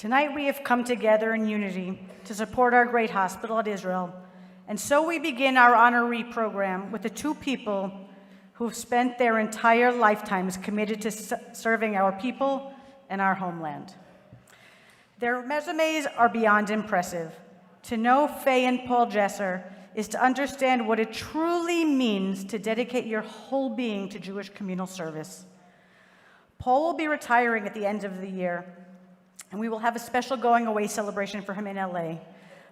Tonight we have come together in unity to support our great hospital at Israel, and so we begin our honoree program with the two people who have spent their entire lifetimes committed to serving our people and our homeland. Their resumes are beyond impressive. To know Faye and Paul Jeser is to understand what it truly means to dedicate your whole being to Jewish communal service. Paul will be retiring at the end of the year, and we will have a special going away celebration for him in LA.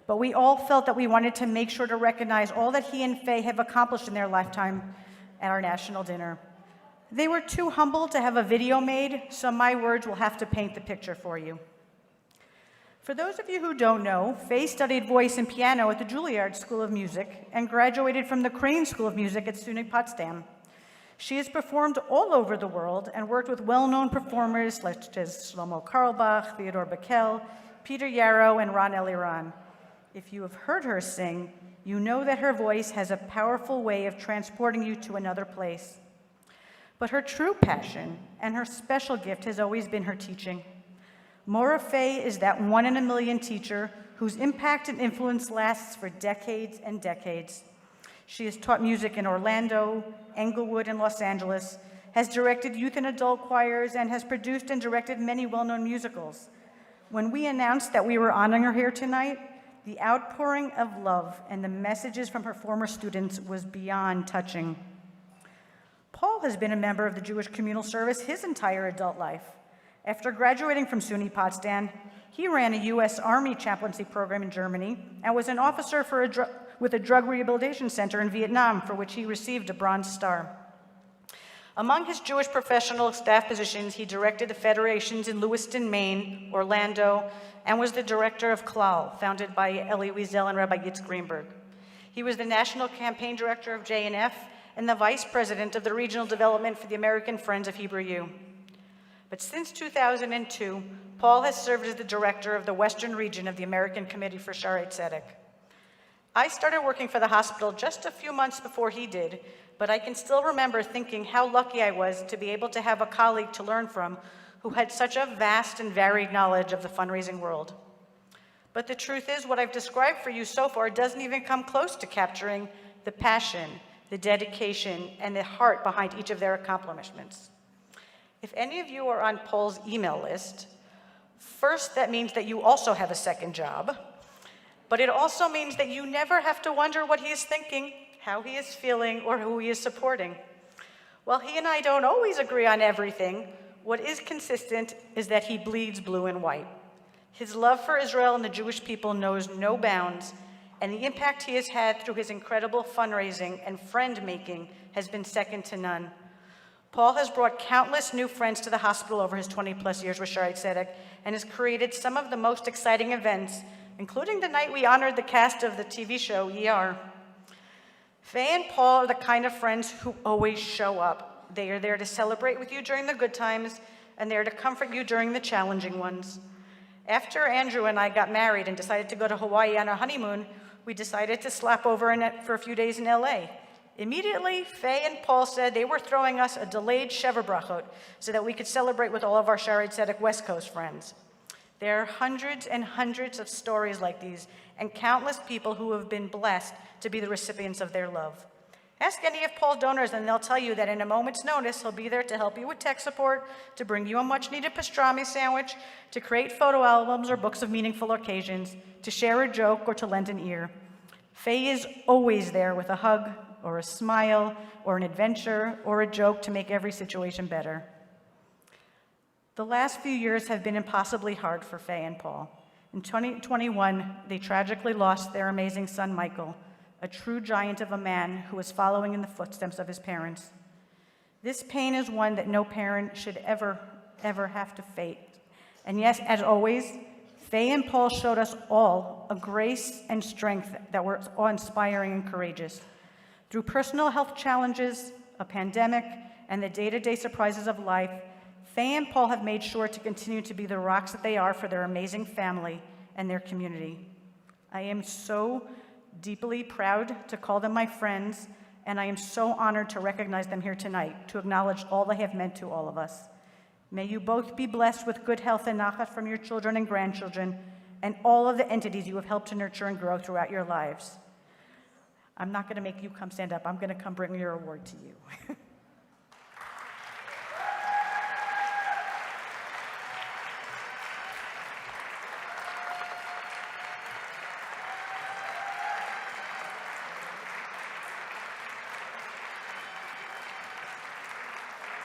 But we all felt that we wanted to make sure to recognize all that he and Faye have accomplished in their lifetime at our national dinner. They were too humble to have a video made, so my words will have to paint the picture for you. For those of you who don't know, Faye studied voice and piano at the Juilliard School of Music and graduated from the Crane School of Music at SUNY Potsdam. She has performed all over the world and worked with well-known performers such as Shlomo Carlebach, Theodore Bickel, Peter Yarrow, and Ron Eliran. If you have heard her sing, you know that her voice has a powerful way of transporting you to another place. But her true passion and her special gift has always been her teaching. Mora Faye is that one in a million teacher whose impact and influence lasts for decades and decades. She has taught music in Orlando, Englewood, and Los Angeles, has directed youth and adult choirs, and has produced and directed many well-known musicals. When we announced that we were honoring her here tonight, the outpouring of love and the messages from her former students was beyond touching. Paul has been a member of the Jewish Communal Service his entire adult life. After graduating from SUNY Potsdam, he ran a U.S. Army chaplaincy program in Germany and was an officer with a drug rehabilitation center in Vietnam, for which he received a Bronze Star. Among his Jewish professional staff positions, he directed the federations in Lewiston, Maine, Orlando, and was the director of Klal, founded by Elie Wiesel and Rabbi Yitz Greenberg. He was the national campaign director of JNF and the vice president of the regional development for the American Friends of Hebrew U. But since 2002, Paul has served as the director of the Western region of the American Committee for Shaare Zedek. I started working for the hospital just a few months before he did, but I can still remember thinking how lucky I was to be able to have a colleague to learn from who had such a vast and varied knowledge of the fundraising world. But the truth is, what I've described for you so far doesn't even come close to capturing the passion, the dedication, and the heart behind each of their accomplishments. If any of you are on Paul's email list, first, that means that you also have a second job, but it also means that you never have to wonder what he is thinking, how he is feeling, or who he is supporting. While he and I don't always agree on everything, what is consistent is that he bleeds blue and white. His love for Israel and the Jewish people knows no bounds, and the impact he has had through his incredible fundraising and friend-making has been second to none. Paul has brought countless new friends to the hospital over his 20-plus years with Shaare Zedek and has created some of the most exciting events, including the night we honored the cast of the TV show ER. Faye and Paul are the kind of friends who always show up. They are there to celebrate with you during the good times, and they're to comfort you during the challenging ones. After Andrew and I got married and decided to go to Hawaii on our honeymoon, we decided to slap over for a few days in LA. Immediately, Faye and Paul said they were throwing us a delayed Sheva Brachot so that we could celebrate with all of our Shaare Zedek West Coast friends. There are hundreds and hundreds of stories like these and countless people who have been blessed to be the recipients of their love. Ask any of Paul's donors and they'll tell you that in a moment's notice, he'll be there to help you with tech support, to bring you a much-needed pastrami sandwich, to create photo albums or books of meaningful occasions, to share a joke or to lend an ear. Faye is always there with a hug, or a smile, or an adventure, or a joke to make every situation better. The last few years have been impossibly hard for Faye and Paul. In 2021, they tragically lost their amazing son, Michael, a true giant of a man who was following in the footsteps of his parents. This pain is one that no parent should ever have to face. And yes, as always, Faye and Paul showed us all a grace and strength that were awe-inspiring and courageous. Through personal health challenges, a pandemic, and the day-to-day surprises of life, Faye and Paul have made sure to continue to be the rocks that they are for their amazing family and their community. I am so deeply proud to call them my friends, and I am so honored to recognize them here tonight, to acknowledge all they have meant to all of us. May you both be blessed with good health and nachat from your children and grandchildren and all of the entities you have helped to nurture and grow throughout your lives. I'm not going to make you come stand up. I'm going to come bring your award to you.